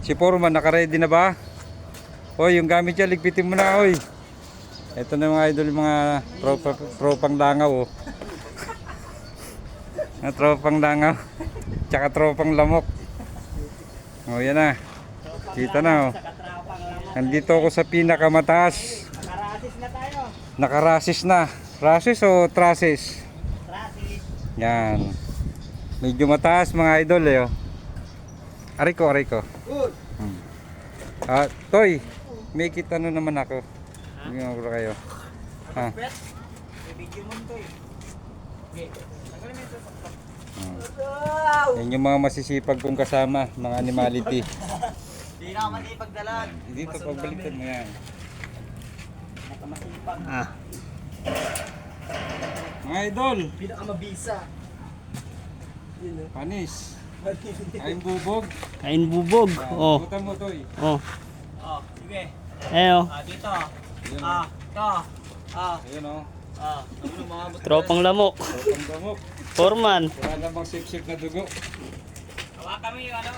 Si Foreman, naka-ready na ba? Hoy, yung gamit niya, ligpitin mo na, hoy. Ito na mga idol, mga tropang langaw, oh. Mga tropang langaw. Tsaka tropang lamok. Oh, yan na. Kita na, oh. Nandito ako sa pinakamataas. Nakarasis na tayo. Nakarasis na. Rasis o trasis? Trasis. Yan. Medyo mataas mga idol, eh, oh. Ariko. Good. Toy, may kita na naman ako. Bigyan ko kayo. Ha? Bet. Bibigyan mo to eh. Okay. Tanggalin mo ito. Yan yung mga masisipag kong kasama, mga animality. Hindi na ako masipagdalag. Dito pagbaliktad mo yan. Nakamasipag. Mga idol, Pinakamabisa. panis. Kain bubog. Kain bubog. Oh. Butan mo, Toy. Oh. Oh, sige. Ayo. Dito. Ayun, Ito. ayun, oh. Ano mga buto? Tropang lamok. Tropang damok. Foreman. Wala namang sip-sip na dugo. Hawakan mo yung ano.